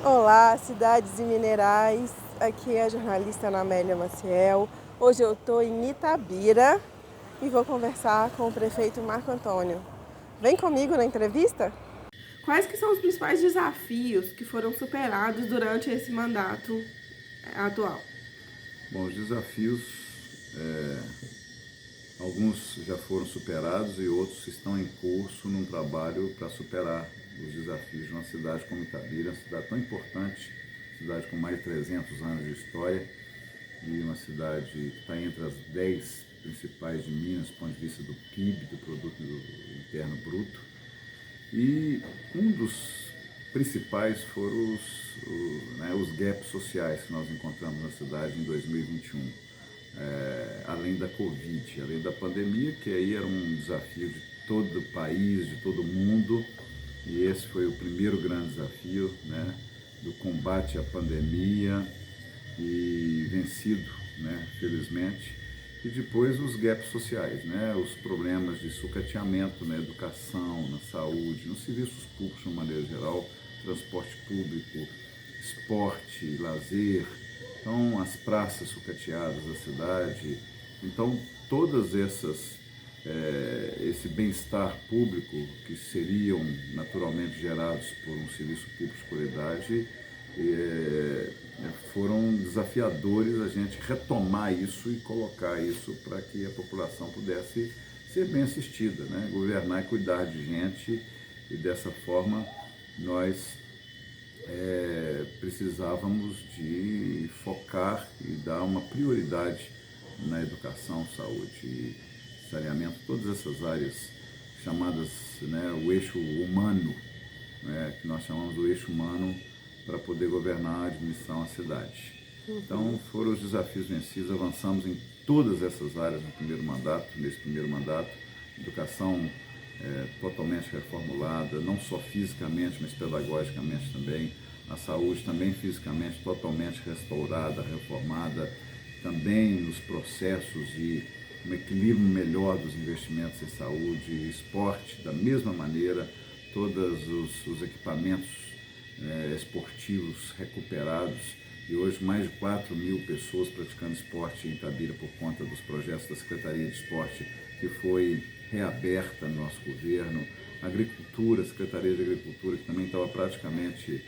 Olá, cidades e minerais. Aqui é a jornalista Ana Amélia Maciel. Hoje eu estou em Itabira e vou conversar com o prefeito Marco Antônio. Vem comigo na entrevista? Quais que são os principais desafios que foram superados durante esse mandato atual? Bom, os desafios, alguns já foram superados e outros estão em curso num trabalho para superar os desafios de uma cidade como Itabira, uma cidade tão importante, cidade com mais de 300 anos de história e uma cidade que está entre as 10 principais de Minas, do ponto de vista do PIB, do Produto Interno Bruto. E um dos principais foram os gaps sociais que nós encontramos na cidade em 2021. Além da Covid, além da pandemia, que aí era um desafio de todo o país, de todo o mundo, e esse foi o primeiro grande desafio, né, do combate à pandemia e vencido, né, felizmente. E depois os gaps sociais, né, os problemas de sucateamento na educação, na saúde, nos serviços públicos de uma maneira geral, transporte público, esporte, lazer, então as praças sucateadas da cidade. Então todas esse bem-estar público que seriam naturalmente gerados por um serviço público de qualidade foram desafiadores a gente retomar isso e colocar isso para que a população pudesse ser bem assistida, né? Governar e cuidar de gente, e dessa forma nós precisávamos de focar e dar uma prioridade na educação, saúde, saneamento, todas essas áreas chamadas, né, o eixo humano, né, que nós chamamos do eixo humano, para poder governar, administrar uma cidade. Então foram os desafios vencidos, avançamos em todas essas áreas nesse primeiro mandato, educação totalmente reformulada, não só fisicamente, mas pedagogicamente também, a saúde também fisicamente totalmente restaurada, reformada, também nos processos de um equilíbrio melhor dos investimentos em saúde, esporte da mesma maneira, todos os equipamentos esportivos recuperados, e hoje mais de 4.000 pessoas praticando esporte em Itabira por conta dos projetos da Secretaria de Esporte, que foi reaberta no nosso governo. Agricultura, a Secretaria de Agricultura, que também estava praticamente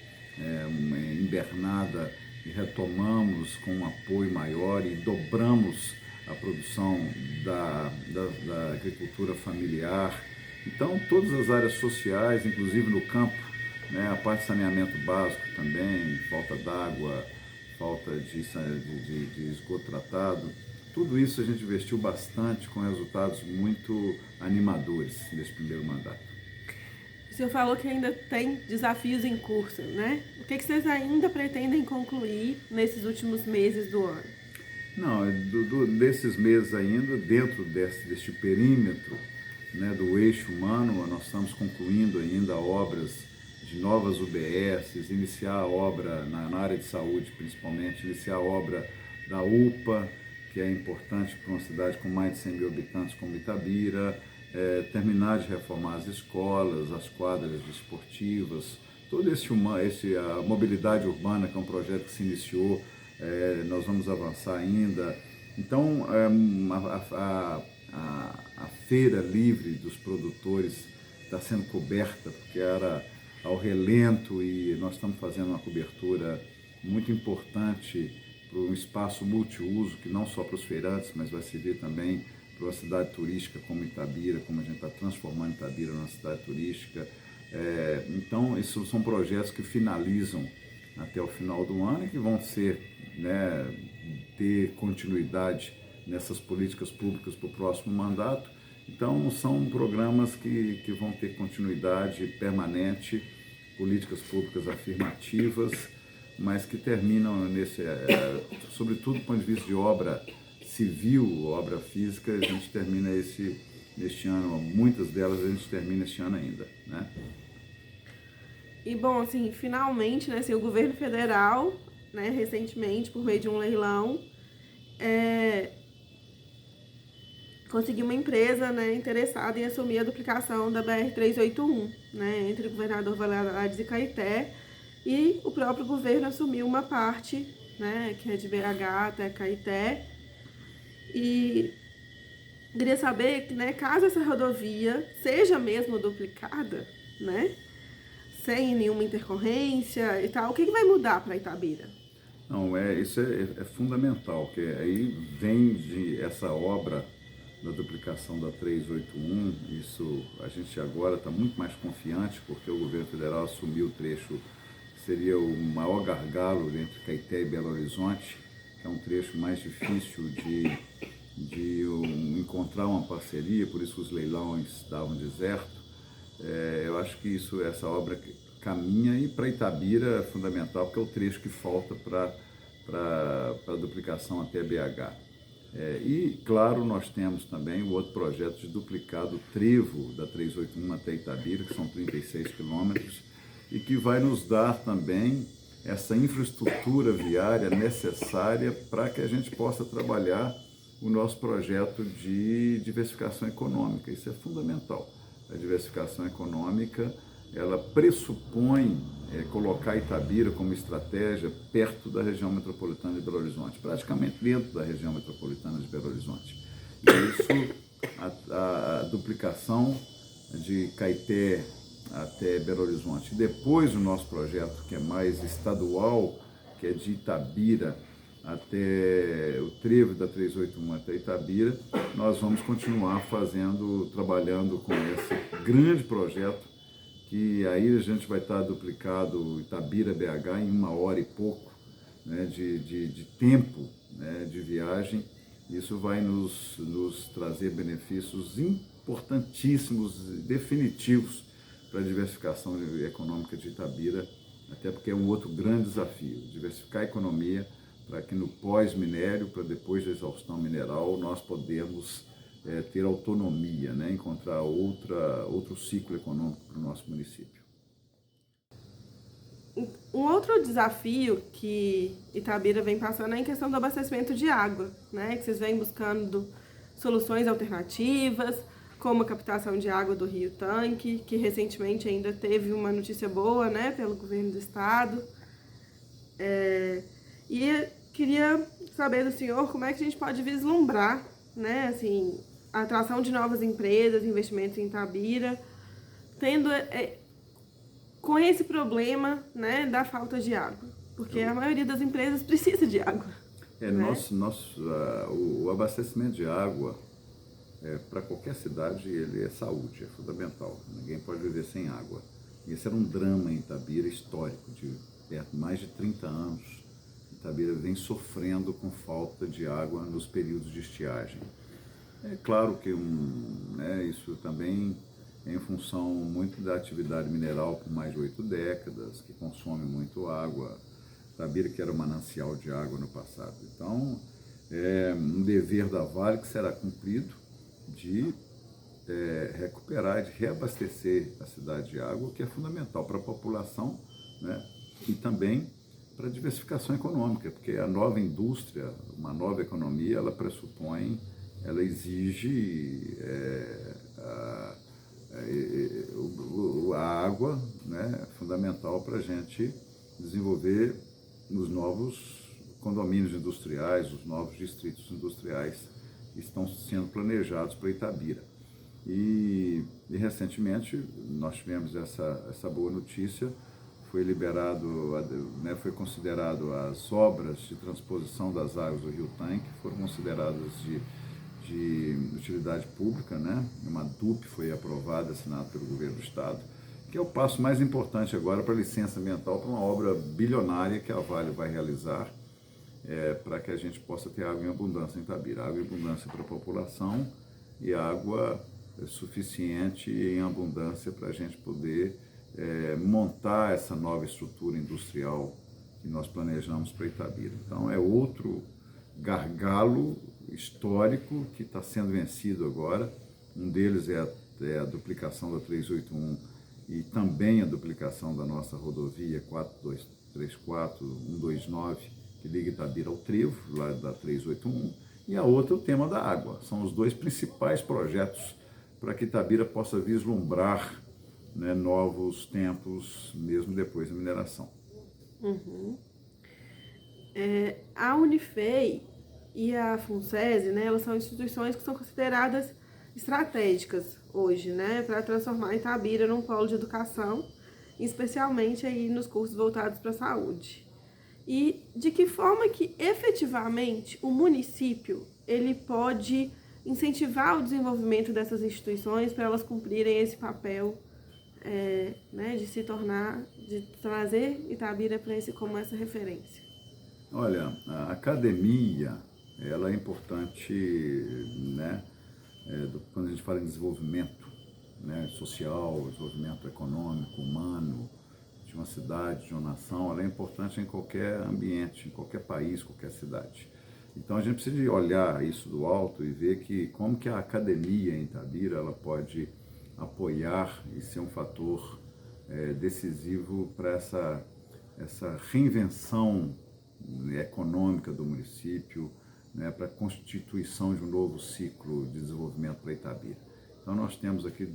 invernada, e retomamos com um apoio maior e dobramos a produção da agricultura familiar. Então, todas as áreas sociais, inclusive no campo, né, a parte de saneamento básico também, falta d'água, falta de esgoto tratado, tudo isso a gente investiu bastante com resultados muito animadores nesse primeiro mandato. O senhor falou que ainda tem desafios em curso, né? O que vocês ainda pretendem concluir nesses últimos meses do ano? Não, desses meses ainda, dentro deste perímetro, né, do eixo humano, nós estamos concluindo ainda obras de novas UBSs, iniciar a obra na área de saúde principalmente, iniciar a obra da UPA, que é importante para uma cidade com mais de 100 mil habitantes como Itabira, terminar de reformar as escolas, as quadras esportivas, todo a mobilidade urbana, que é um projeto que se iniciou, nós vamos avançar ainda. Então, a feira livre dos produtores está sendo coberta, porque era ao relento, e nós estamos fazendo uma cobertura muito importante para um espaço multiuso, que não só para os feirantes, mas vai servir também para uma cidade turística como Itabira, como a gente está transformando Itabira numa cidade turística. Então, esses são projetos que finalizam até o final do ano e que vão ser, né, ter continuidade nessas políticas públicas para o próximo mandato. Então, são programas que vão ter continuidade permanente, políticas públicas afirmativas, mas que terminam sobretudo do ponto de vista de obra civil, obra física, a gente termina neste ano, muitas delas a gente termina este ano ainda, né? E bom, assim, finalmente, né, assim, o governo federal, né, recentemente, por meio de um leilão, conseguiu uma empresa, né, interessada em assumir a duplicação da BR-381, né, entre o governador Valadares e Caeté, e o próprio governo assumiu uma parte, né, que é de BH até Caeté. E queria saber, né, caso essa rodovia seja mesmo duplicada, né, sem nenhuma intercorrência e tal, o que vai mudar para Itabira? Não, isso é fundamental, que aí vem de essa obra da duplicação da 381, isso a gente agora está muito mais confiante, porque o governo federal assumiu o trecho que seria o maior gargalo entre Caeté e Belo Horizonte, que é um trecho mais difícil de encontrar uma parceria, por isso os leilões davam deserto. Eu acho que essa obra caminha, e para Itabira é fundamental, porque é o trecho que falta para a duplicação até BH. E, claro, nós temos também o outro projeto de duplicar do trevo da 381 até Itabira, que são 36 quilômetros, e que vai nos dar também essa infraestrutura viária necessária para que a gente possa trabalhar o nosso projeto de diversificação econômica. Isso é fundamental. A diversificação econômica, ela pressupõe colocar Itabira como estratégia perto da região metropolitana de Belo Horizonte, praticamente dentro da região metropolitana de Belo Horizonte. E isso, a duplicação de Caeté até Belo Horizonte. Depois o nosso projeto, que é mais estadual, que é de Itabira até o trevo da 381 até Itabira, nós vamos continuar trabalhando com esse grande projeto, que aí a gente vai estar duplicado Itabira-BH em 1 hora e pouco, né, de tempo, né, de viagem. Isso vai nos trazer benefícios importantíssimos, definitivos para a diversificação econômica de Itabira, até porque é um outro grande desafio, diversificar a economia para que no pós-minério, para depois da exaustão mineral, nós podemos ter autonomia, né? Encontrar outro ciclo econômico para o nosso município. Um outro desafio que Itabira vem passando é em questão do abastecimento de água, né? Que vocês vêm buscando soluções alternativas, como a captação de água do Rio Tanque, que recentemente ainda teve uma notícia boa, né, pelo governo do estado. E queria saber do senhor como é que a gente pode vislumbrar, né, assim, a atração de novas empresas, investimentos em Itabira, tendo com esse problema, né, da falta de água, porque a maioria das empresas precisa de água. Né? O abastecimento de água para qualquer cidade ele é saúde, é fundamental. Ninguém pode viver sem água. Esse era um drama em Itabira histórico, de mais de 30 anos. Itabira vem sofrendo com falta de água nos períodos de estiagem. É claro que isso também é em função muito da atividade mineral por mais de 8 décadas, que consome muito água. Itabira que era um manancial de água no passado. Então, é um dever da Vale que será cumprido de recuperar, de reabastecer a cidade de água, que é fundamental para a população, né? E também para a diversificação econômica, porque a nova indústria, uma nova economia, ela exige a água, né, fundamental para a gente desenvolver os novos condomínios industriais, os novos distritos industriais que estão sendo planejados para Itabira. E recentemente nós tivemos essa boa notícia, foi foi considerado as obras de transposição das águas do Rio Tanque, foram consideradas de utilidade pública, né? Uma DUP foi aprovada, assinada pelo governo do estado, que é o passo mais importante agora para a licença ambiental para uma obra bilionária que a Vale vai realizar, para que a gente possa ter água em abundância em Itabira, água em abundância para a população e água suficiente e em abundância para a gente poder montar essa nova estrutura industrial que nós planejamos para Itabira. Então é outro gargalo histórico que está sendo vencido agora. Um deles é a duplicação da 381 e também a duplicação da nossa rodovia 4234-129, que liga Itabira ao trevo, lá da 381, e a outra é o tema da água. São os dois principais projetos para que Itabira possa vislumbrar, né, novos tempos, mesmo depois da mineração. Uhum. A Unifei e a FUNSESI, né, elas são instituições que são consideradas estratégicas hoje, né, para transformar Itabira num polo de educação, especialmente aí nos cursos voltados para a saúde. E de que forma que efetivamente o município ele pode incentivar o desenvolvimento dessas instituições para elas cumprirem esse papel, né, de se tornar, de trazer Itabira para esse como essa referência. Olha, a academia, ela é importante, né, quando a gente fala em desenvolvimento, né, social, desenvolvimento econômico, humano, de uma cidade, de uma nação, ela é importante em qualquer ambiente, em qualquer país, qualquer cidade. Então a gente precisa de olhar isso do alto e ver que como que a academia em Itabira ela pode apoiar e ser um fator decisivo para essa reinvenção econômica do município, né, para a constituição de um novo ciclo de desenvolvimento para Itabira. Então nós temos aqui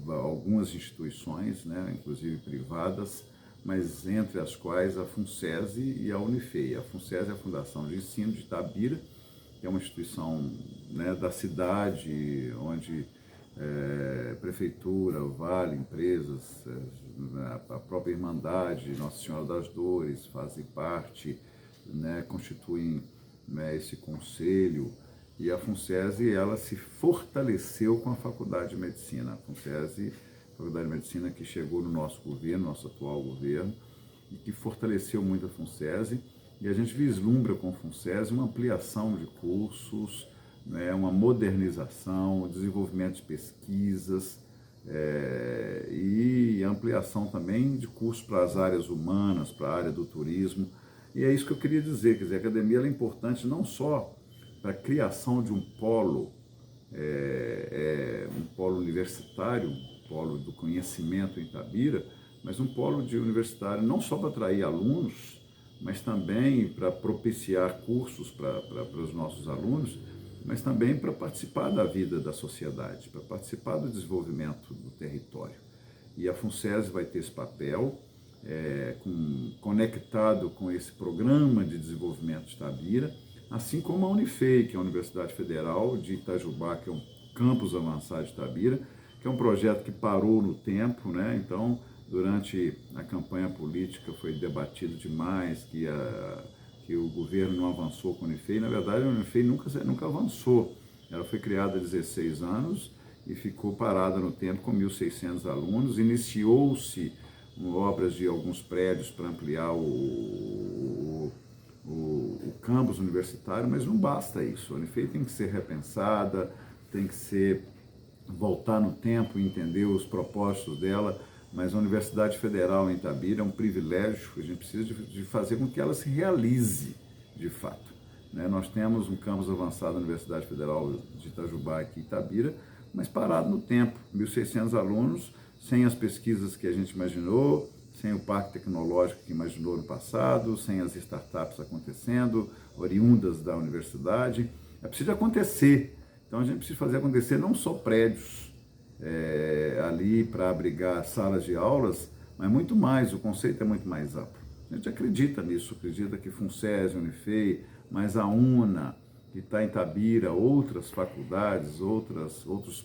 algumas instituições, né, inclusive privadas, mas entre as quais a FUNSESI e a Unifei. A FUNSESI é a Fundação de Ensino de Itabira, que é uma instituição, né, da cidade, onde prefeitura, o Vale, empresas, a própria Irmandade, Nossa Senhora das Dores fazem parte, né, constituem, né, esse conselho. E a FUNSESI, ela se fortaleceu com a Faculdade de Medicina. A FUNSESI, a Faculdade de Medicina que chegou no nosso governo, nosso atual governo, e que fortaleceu muito a FUNSESI. E a gente vislumbra com a FUNSESI uma ampliação de cursos, né, uma modernização, desenvolvimento de pesquisas e ampliação também de cursos para as áreas humanas, para a área do turismo. E é isso que eu queria dizer, quer dizer, a academia é importante não só para a criação de um polo universitário, um polo do conhecimento em Itabira, mas um polo de universitário não só para atrair alunos, mas também para propiciar cursos para os nossos alunos, mas também para participar da vida da sociedade, para participar do desenvolvimento do território. E a FUNSESI vai ter esse papel, conectado com esse programa de desenvolvimento de Itabira, assim como a Unifei, que é a Universidade Federal de Itajubá, que é um campus avançado de Itabira, que é um projeto que parou no tempo, né? Então, durante a campanha política foi debatido demais que o governo não avançou com a Unifei. Na verdade, a Unifei nunca avançou. Ela foi criada há 16 anos e ficou parada no tempo com 1.600 alunos. Iniciou-se obras de alguns prédios para ampliar o campus universitário, mas não basta isso. A Unifei tem que ser repensada, tem que voltar no tempo e entender os propósitos dela, mas a Universidade Federal em Itabira é um privilégio, a gente precisa de fazer com que ela se realize de fato. Né? Nós temos um campus avançado da Universidade Federal de Itajubá aqui em Itabira, mas parado no tempo, 1.600 alunos, sem as pesquisas que a gente imaginou, sem o parque tecnológico que imaginou no passado, sem as startups acontecendo, oriundas da universidade. É preciso acontecer. Então a gente precisa fazer acontecer não só prédios ali para abrigar salas de aulas, mas muito mais, o conceito é muito mais amplo. A gente acredita nisso, acredita que FUNSESI, Unifei, mas a UNA, que está em Itabira, outras faculdades, outras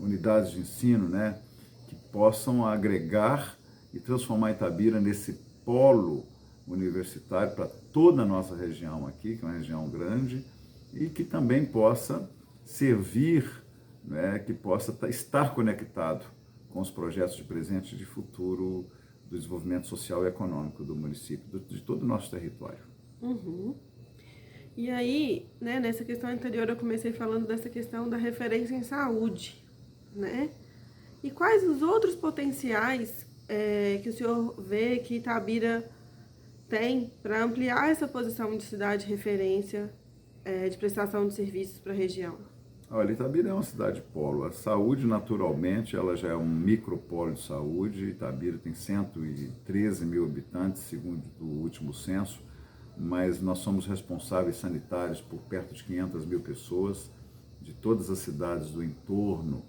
unidades de ensino, né, que possam agregar e transformar Itabira nesse polo universitário para toda a nossa região aqui, que é uma região grande, e que também possa servir, né, que possa estar conectado com os projetos de presente e de futuro do desenvolvimento social e econômico do município, de todo o nosso território. Uhum. E aí, né, nessa questão anterior eu comecei falando dessa questão da referência em saúde, né? E quais os outros potenciais que o senhor vê que Itabira tem para ampliar essa posição de cidade referência de prestação de serviços para a região? Olha, Itabira é uma cidade polo. A saúde, naturalmente, ela já é um micropolo de saúde. Itabira tem 113 mil habitantes, segundo o último censo, mas nós somos responsáveis sanitários por perto de 500 mil pessoas, de todas as cidades do entorno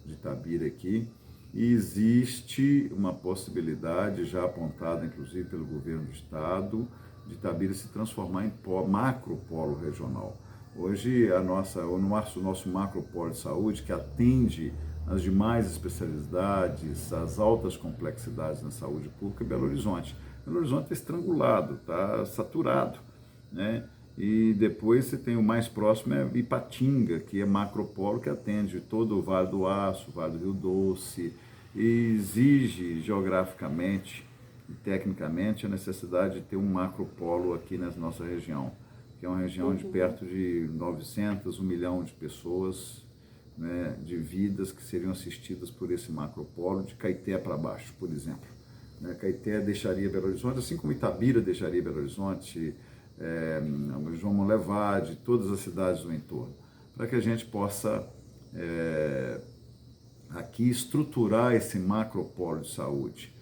de Itabira aqui. e existe uma possibilidade, já apontada inclusive pelo governo do estado, de Itabira se transformar em macropolo regional. Hoje, o nosso macropolo de saúde, que atende as demais especialidades, as altas complexidades na saúde pública, é Belo Horizonte. Belo Horizonte está estrangulado, está saturado, né? E depois você tem o mais próximo, é Ipatinga, que é macropolo, que atende todo o Vale do Aço, o Vale do Rio Doce, e exige geograficamente e tecnicamente a necessidade de ter um macropolo aqui na nossa região, que é uma região de perto de 900, 1 milhão de pessoas, né, de vidas que seriam assistidas por esse macropolo, de Caeté para baixo, por exemplo. Caeté deixaria Belo Horizonte, assim como Itabira deixaria Belo Horizonte, João Monlevade, todas as cidades do entorno, para que a gente possa aqui estruturar esse macropolo de saúde,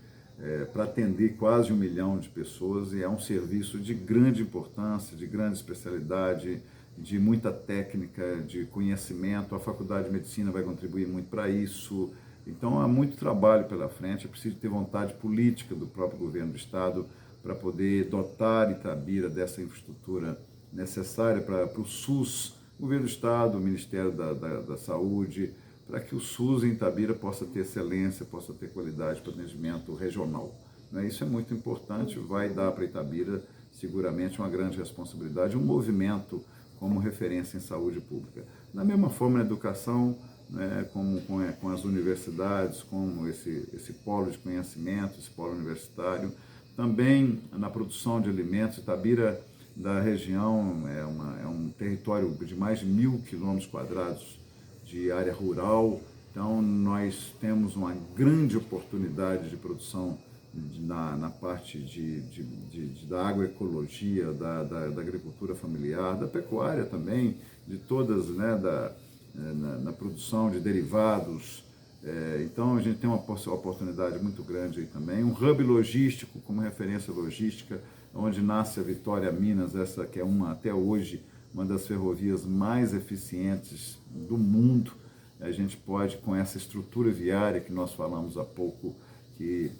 para atender quase 1 milhão de pessoas, e é um serviço de grande importância, de grande especialidade, de muita técnica, de conhecimento. A Faculdade de Medicina vai contribuir muito para isso. Então há muito trabalho pela frente, é preciso ter vontade política do próprio governo do estado para poder dotar Itabira dessa infraestrutura necessária para o SUS, o governo do estado, o Ministério da Saúde, para que o SUS em Itabira possa ter excelência, possa ter qualidade para atendimento regional. Isso é muito importante, vai dar para Itabira seguramente uma grande responsabilidade, um movimento como referência em saúde pública. Da mesma forma, na educação, como com as universidades, como esse polo de conhecimento, esse polo universitário, também na produção de alimentos. Itabira, da região, é um território de mais de 1.000 quilômetros quadrados de área rural, então nós temos uma grande oportunidade de produção na parte da agroecologia, da agricultura familiar, da pecuária também, de todas, na produção de derivados. Então a gente tem uma oportunidade muito grande aí também. Um hub logístico, como referência logística, onde nasce a Vitória Minas, essa que é até hoje, uma das ferrovias mais eficientes do mundo. A gente pode, com essa estrutura viária que nós falamos há pouco, que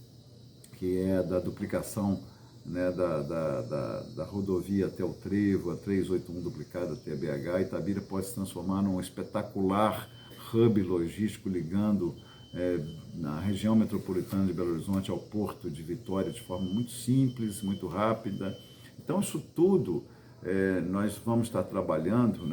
é da duplicação, da rodovia até o Trevo, a 381 duplicada até BH, Itabira pode se transformar num espetacular hub logístico ligando na região metropolitana de Belo Horizonte ao porto de Vitória de forma muito simples, muito rápida. Então isso tudo nós vamos estar trabalhando,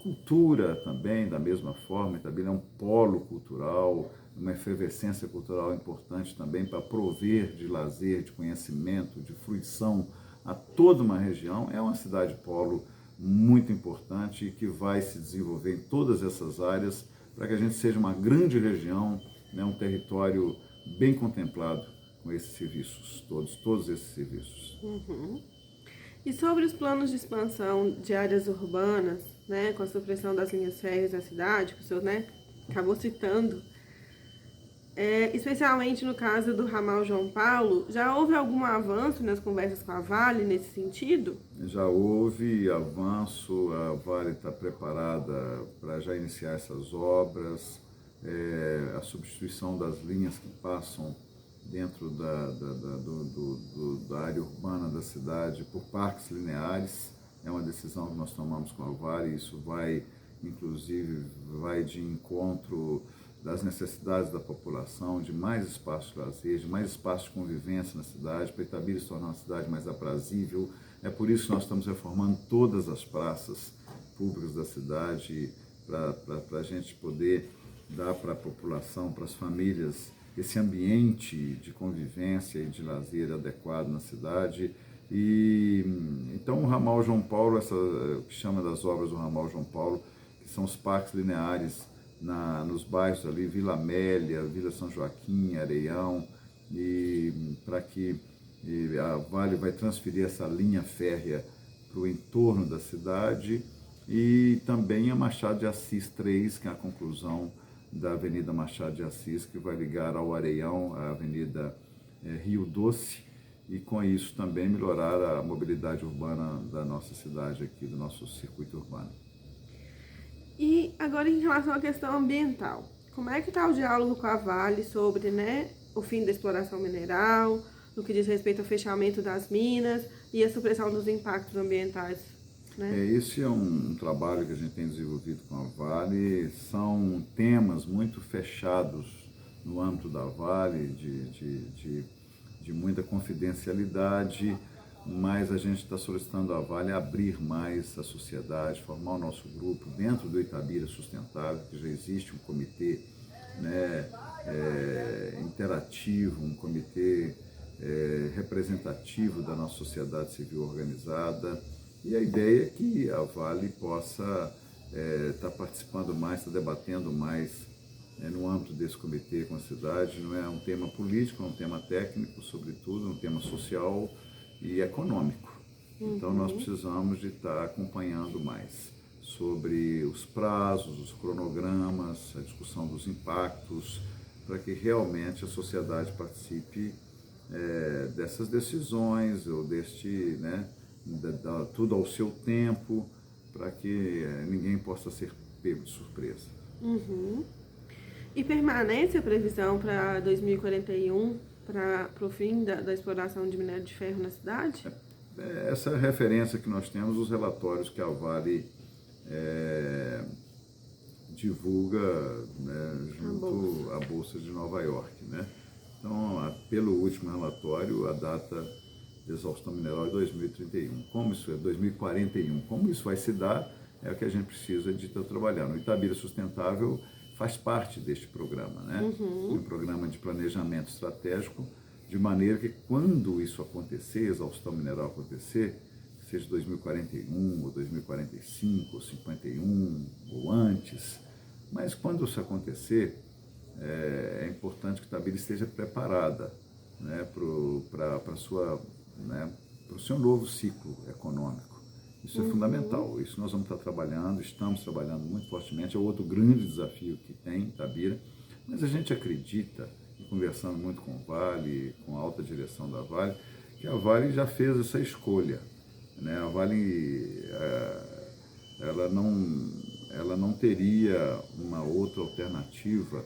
Cultura também, da mesma forma. Itabira é um polo cultural, uma efervescência cultural importante também para prover de lazer, de conhecimento, de fruição a toda uma região. É uma cidade polo muito importante e que vai se desenvolver em todas essas áreas para que a gente seja uma grande região, um território bem contemplado com esses serviços, todos esses serviços. Uhum. E sobre os planos de expansão de áreas urbanas, com a supressão das linhas férreas na cidade, que o senhor acabou citando, especialmente no caso do ramal João Paulo, já houve algum avanço nas conversas com a Vale nesse sentido? Já houve avanço, a Vale está preparada para já iniciar essas obras, a substituição das linhas que passam dentro da área urbana da cidade por parques lineares, é uma decisão que nós tomamos com a Vale. Isso vai, inclusive, de encontro das necessidades da população, de mais espaços de lazer, de mais espaços de convivência na cidade, para Itabira se tornar uma cidade mais aprazível. É por isso que nós estamos reformando todas as praças públicas da cidade, para a gente poder dar para a população, para as famílias, esse ambiente de convivência e de lazer adequado na cidade. E então o ramal João Paulo, o que chama das obras do ramal João Paulo, que são os parques lineares nos bairros ali, Vila Amélia, Vila São Joaquim, Areião, e para que a Vale vai transferir essa linha férrea para o entorno da cidade, e também a Machado de Assis 3, que é a conclusão da Avenida Machado de Assis, que vai ligar ao Areião, a Avenida Rio Doce, e com isso também melhorar a mobilidade urbana da nossa cidade aqui, do nosso circuito urbano. E agora, em relação à questão ambiental, como é que está o diálogo com a Vale sobre, né, o fim da exploração mineral, no que diz respeito ao fechamento das minas e a supressão dos impactos ambientais, né? Esse é um trabalho que a gente tem desenvolvido com a Vale, são temas muito fechados no âmbito da Vale, de muita confidencialidade, mas a gente está solicitando à Vale abrir mais a sociedade, formar o nosso grupo dentro do Itabira Sustentável, que já existe um comitê, né, interativo, um comitê representativo da nossa sociedade civil organizada, e a ideia é que a Vale possa estar participando mais, estar debatendo mais no âmbito desse comitê com a cidade. Não é um tema político, é um tema técnico, sobretudo, um tema social e econômico. Então nós precisamos de estar acompanhando mais sobre os prazos, os cronogramas, a discussão dos impactos, para que realmente a sociedade participe dessas decisões, ou tudo ao seu tempo, para que ninguém possa ser pego de surpresa. E permanece a previsão para 2041, para o fim da exploração de minério de ferro na cidade? Essa referência que nós temos, os relatórios que a Vale divulga, né, junto à Bolsa de Nova York, né? Então, pelo último relatório, a data de exaustão mineral é 2031. Como isso é 2041? Como isso vai se dar é o que a gente precisa de estar trabalhando. O Itabira Sustentável faz parte deste programa, né? Um programa de planejamento estratégico, de maneira que quando isso acontecer, exaustão mineral acontecer, seja 2041, ou 2045, ou 51, ou antes, mas quando isso acontecer, é importante que a Itabira esteja preparada, né, para o seu novo ciclo econômico. Isso é fundamental, isso nós vamos estar trabalhando, estamos trabalhando muito fortemente, é outro grande desafio que tem Itabira, mas a gente acredita, conversando muito com o Vale, com a alta direção da Vale, que a Vale já fez essa escolha, né? A Vale ela não teria uma outra alternativa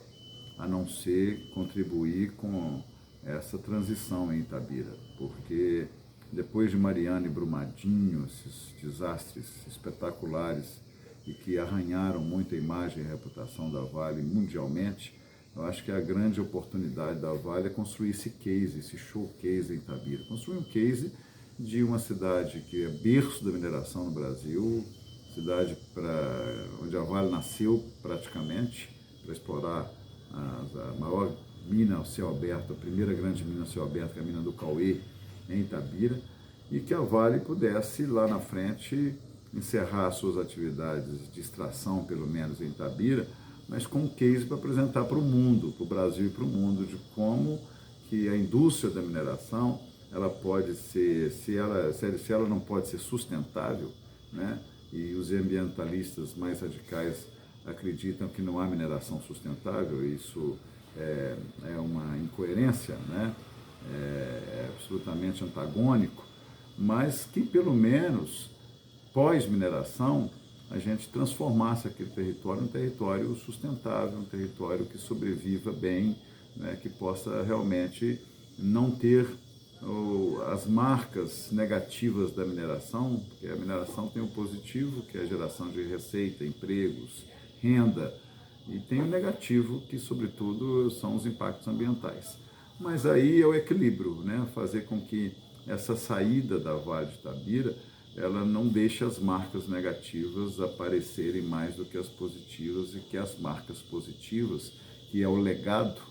a não ser contribuir com essa transição em Itabira, porque depois de Mariana e Brumadinho, esses desastres espetaculares e que arranharam muito a imagem e a reputação da Vale mundialmente, eu acho que a grande oportunidade da Vale é construir esse case, esse showcase em Itabira. Construir um case de uma cidade que é berço da mineração no Brasil, cidade onde a Vale nasceu praticamente, para explorar a maior mina ao céu aberto, a primeira grande mina ao céu aberto, que é a mina do Cauê, em Itabira, e que a Vale pudesse, lá na frente, encerrar suas atividades de extração, pelo menos em Itabira, mas com um case para apresentar para o mundo, para o Brasil e para o mundo, de como que a indústria da mineração, ela pode ser, se ela não pode ser sustentável, né, e os ambientalistas mais radicais acreditam que não há mineração sustentável, isso é uma incoerência, né, é absolutamente antagônico, mas que pelo menos pós-mineração a gente transformasse aquele território em um território sustentável, um território que sobreviva bem, né, que possa realmente não ter as marcas negativas da mineração, porque a mineração tem o positivo, que é a geração de receita, empregos, renda, e tem o negativo, que sobretudo são os impactos ambientais. Mas aí é o equilíbrio, né, fazer com que essa saída da Vale de Itabira ela não deixa as marcas negativas aparecerem mais do que as positivas, e que as marcas positivas, que é o legado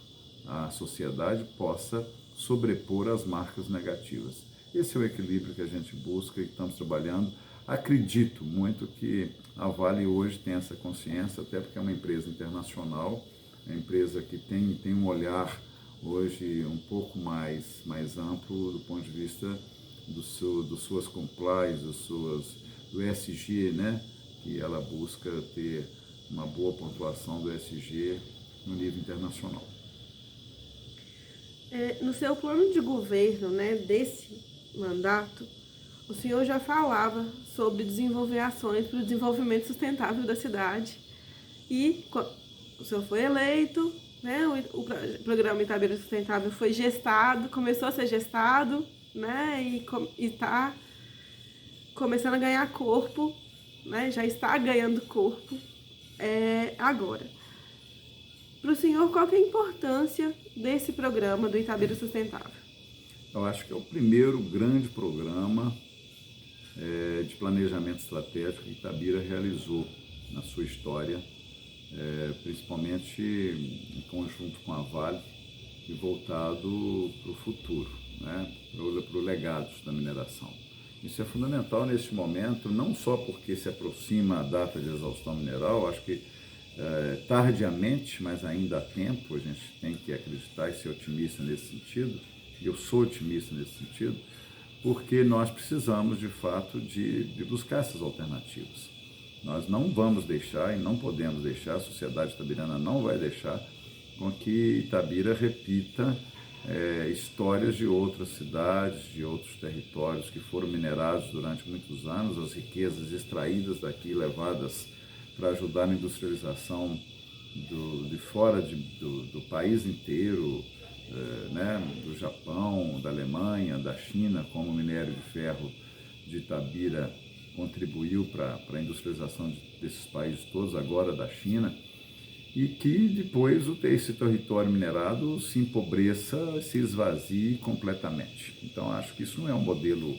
à sociedade, possa sobrepor as marcas negativas. Esse é o equilíbrio que a gente busca e que estamos trabalhando. Acredito muito que a Vale hoje tem essa consciência, até porque é uma empresa internacional, é uma empresa que tem um olhar hoje um pouco mais amplo do ponto de vista dos suas compliance, do ESG, né? Que ela busca ter uma boa pontuação do ESG no nível internacional. No seu plano de governo, né, desse mandato, o senhor já falava sobre desenvolver ações para o desenvolvimento sustentável da cidade e o senhor foi eleito, né? O programa Itabira Sustentável foi gestado, começou a ser gestado, né? E está começando a ganhar corpo, né? Já está ganhando corpo agora. Para o senhor, qual que é a importância desse programa do Itabira Sustentável? Eu acho que é o primeiro grande programa de planejamento estratégico que Itabira realizou na sua história, principalmente em conjunto com a Vale e voltado para o futuro, né? Para o legado da mineração. Isso é fundamental neste momento, não só porque se aproxima a data de exaustão mineral, acho que tardiamente, mas ainda há tempo, a gente tem que acreditar e ser otimista nesse sentido, e eu sou otimista nesse sentido, porque nós precisamos, de fato, de buscar essas alternativas. Nós não vamos deixar e não podemos deixar, a sociedade itabirana não vai deixar com que Itabira repita histórias de outras cidades, de outros territórios que foram minerados durante muitos anos, as riquezas extraídas daqui, levadas para ajudar na industrialização de fora do país inteiro, né, do Japão, da Alemanha, da China, como o minério de ferro de Itabira contribuiu para a industrialização desses países todos, agora da China, e que depois esse território minerado se empobreça, se esvazie completamente. Então, acho que isso não é um modelo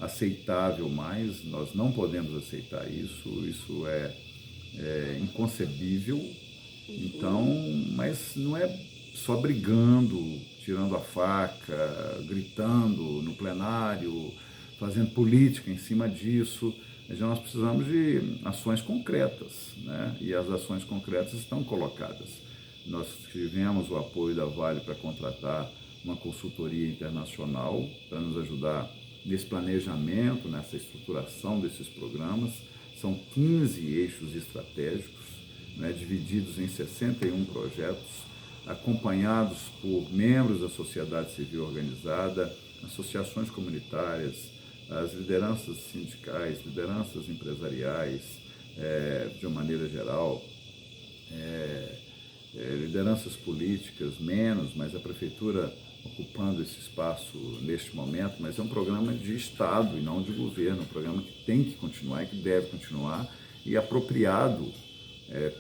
aceitável mais, nós não podemos aceitar isso é inconcebível. Então, mas não é só brigando, tirando a faca, gritando no plenário, fazendo política em cima disso. Nós precisamos de ações concretas, né? E as ações concretas estão colocadas. Nós tivemos o apoio da Vale para contratar uma consultoria internacional para nos ajudar nesse planejamento, nessa estruturação desses programas. São 15 eixos estratégicos, né, divididos em 61 projetos, acompanhados por membros da sociedade civil organizada, associações comunitárias, as lideranças sindicais, lideranças empresariais, de uma maneira geral, lideranças políticas menos, mas a prefeitura ocupando esse espaço neste momento, mas é um programa de Estado e não de governo, um programa que tem que continuar e que deve continuar, e apropriado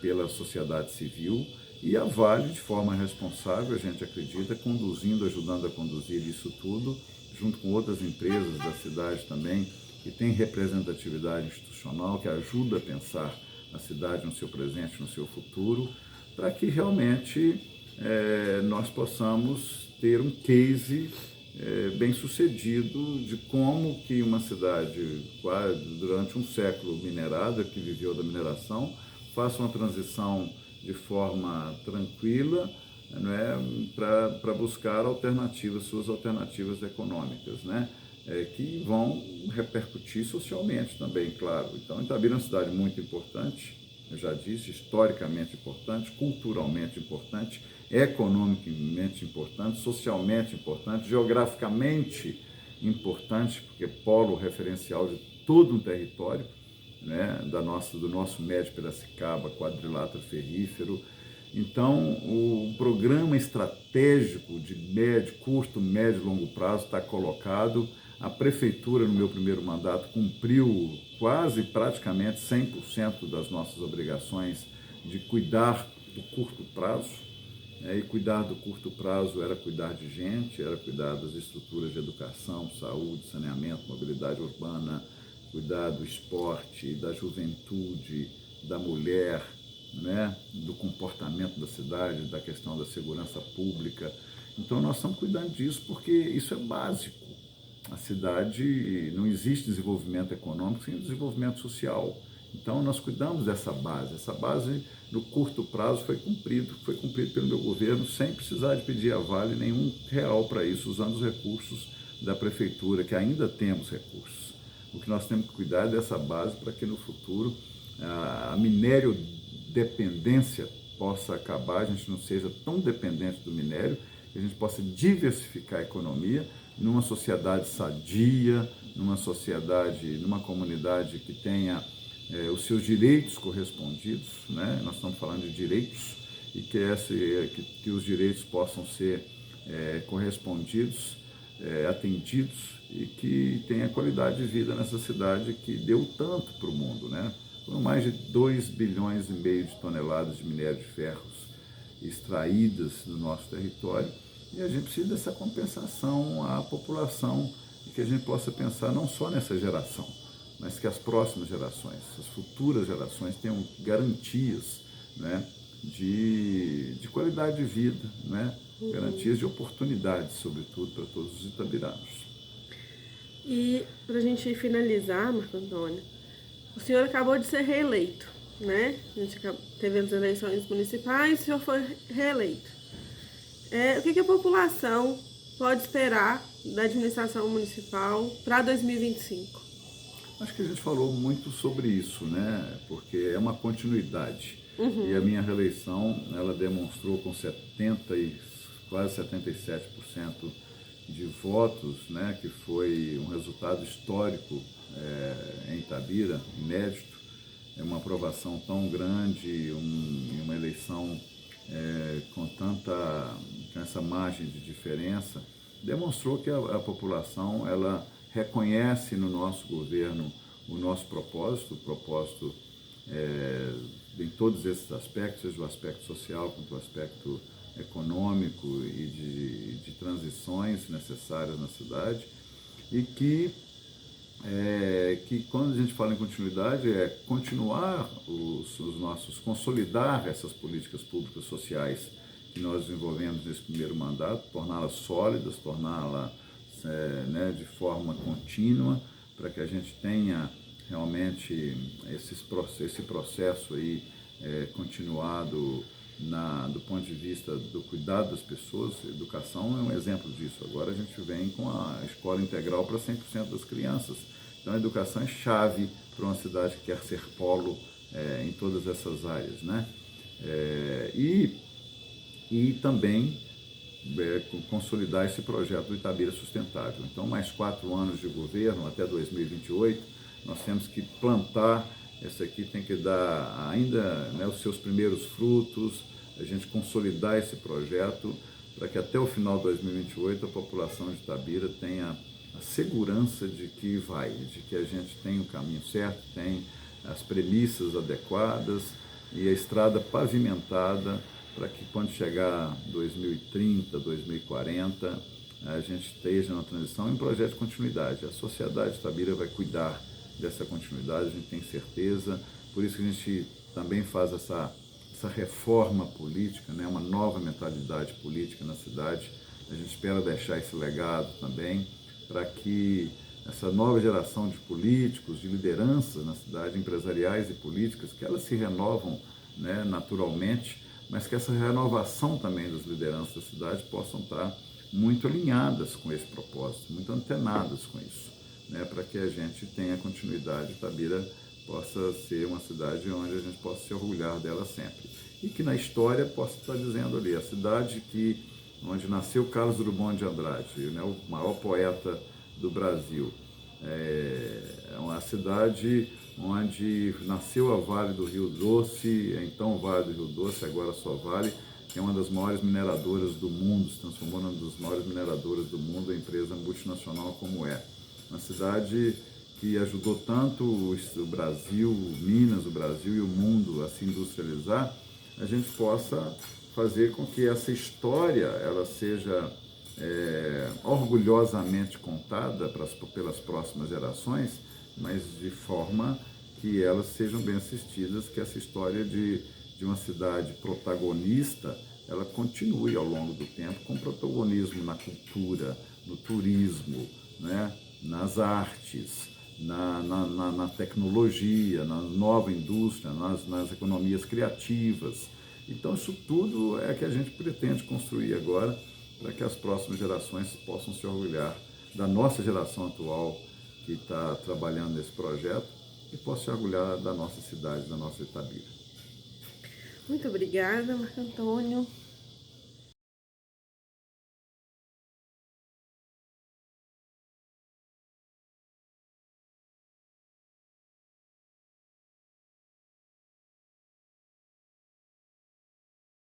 pela sociedade civil, e a Vale, de forma responsável, a gente acredita, conduzindo, ajudando a conduzir isso tudo, junto com outras empresas da cidade também, que tem representatividade institucional, que ajuda a pensar a cidade no seu presente, no seu futuro, para que realmente nós possamos ter um case bem sucedido de como que uma cidade, durante um século minerada, que viveu da mineração, faça uma transição de forma tranquila, né, para buscar alternativas, suas alternativas econômicas, né, que vão repercutir socialmente também, claro. Então, Itabira é uma cidade muito importante, eu já disse, historicamente importante, culturalmente importante, economicamente importante, socialmente importante, geograficamente importante, porque é polo referencial de todo um território, né, do nosso médio Piracicaba, quadrilátero ferrífero. Então, o programa estratégico de curto, médio e longo prazo está colocado. A prefeitura, no meu primeiro mandato, cumpriu praticamente 100% das nossas obrigações de cuidar do curto prazo. E cuidar do curto prazo era cuidar de gente, era cuidar das estruturas de educação, saúde, saneamento, mobilidade urbana, cuidar do esporte, da juventude, da mulher, né, do comportamento da cidade, da questão da segurança pública. Então, nós estamos cuidando disso porque isso é básico. A cidade, não existe desenvolvimento econômico sem desenvolvimento social. Então, nós cuidamos dessa base. Essa base, no curto prazo, foi cumprido pelo meu governo, sem precisar de pedir a Vale nenhum real para isso, usando os recursos da prefeitura, que ainda temos recursos. O que nós temos que cuidar é dessa base para que no futuro a minério dependência possa acabar, a gente não seja tão dependente do minério, que a gente possa diversificar a economia numa sociedade sadia, numa sociedade, numa comunidade que tenha os seus direitos correspondidos, né? Nós estamos falando de direitos, e que os direitos possam ser correspondidos, atendidos e que tenha qualidade de vida nessa cidade que deu tanto para o mundo, né? Foram mais de 2,5 bilhões de toneladas de minério de ferros extraídas do nosso território e a gente precisa dessa compensação à população e que a gente possa pensar não só nessa geração, mas que as próximas gerações, as futuras gerações tenham garantias, né, de qualidade de vida, né, garantias de oportunidades, sobretudo, para todos os itabiranos. E para a gente finalizar, Marco Antônio, o senhor acabou de ser reeleito, né? A gente teve as eleições municipais e o senhor foi reeleito. O que a população pode esperar da administração municipal para 2025? Acho que a gente falou muito sobre isso, né? Porque é uma continuidade. E a minha reeleição, ela demonstrou com quase 77% de votos, né? Que foi um resultado histórico em Itabira, inédito. É uma aprovação tão grande, uma eleição com essa margem de diferença, demonstrou que a população ela reconhece no nosso governo o nosso propósito, em todos esses aspectos, seja o aspecto social quanto o aspecto econômico e de transições necessárias na cidade, e que quando a gente fala em continuidade é continuar consolidar essas políticas públicas sociais que nós desenvolvemos nesse primeiro mandato, torná-las sólidas, torná-las de forma contínua, para que a gente tenha realmente esse processo aí continuado do ponto de vista do cuidado das pessoas. Educação é um exemplo disso. Agora a gente vem com a escola integral para 100% das crianças. Então a educação é chave para uma cidade que quer ser polo em todas essas áreas, né? E também consolidar esse projeto do Itabira Sustentável. Então, mais 4 anos de governo, até 2028, nós temos que plantar, esse aqui tem que dar ainda os seus primeiros frutos, a gente consolidar esse projeto para que até o final de 2028 a população de Itabira tenha a segurança de que a gente tem o caminho certo, tem as premissas adequadas e a estrada pavimentada para que quando chegar 2030, 2040, a gente esteja na transição em um projeto de continuidade. A sociedade de Itabira vai cuidar dessa continuidade, a gente tem certeza, por isso que a gente também faz essa reforma política, né? Uma nova mentalidade política na cidade. A gente espera deixar esse legado também para que essa nova geração de políticos, de lideranças na cidade, empresariais e políticas, que elas se renovam, né, naturalmente, mas que essa renovação também das lideranças da cidade possam estar muito alinhadas com esse propósito, muito antenadas com isso, né, para que a gente tenha continuidade, Itabira possa ser uma cidade onde a gente possa se orgulhar dela sempre. E que na história possa estar dizendo ali, a cidade onde nasceu Carlos Drummond de Andrade, né, o maior poeta do Brasil. É uma cidade onde nasceu a Vale do Rio Doce, então Vale do Rio Doce, agora só Vale, que é uma das maiores mineradoras do mundo, se transformou numa das maiores mineradoras do mundo, a empresa multinacional como é. Uma cidade que ajudou tanto o Brasil, Minas, o Brasil e o mundo a se industrializar, a gente possa fazer com que essa história ela seja orgulhosamente contada pelas próximas gerações, mas de forma que elas sejam bem assistidas, que essa história de uma cidade protagonista, ela continue ao longo do tempo com protagonismo na cultura, no turismo, né, nas artes, na tecnologia, na nova indústria, nas economias criativas. Então isso tudo é que a gente pretende construir agora para que as próximas gerações possam se orgulhar da nossa geração atual que está trabalhando nesse projeto e possa se orgulhar da nossa cidade, da nossa Itabira. Muito obrigada, Marco Antônio.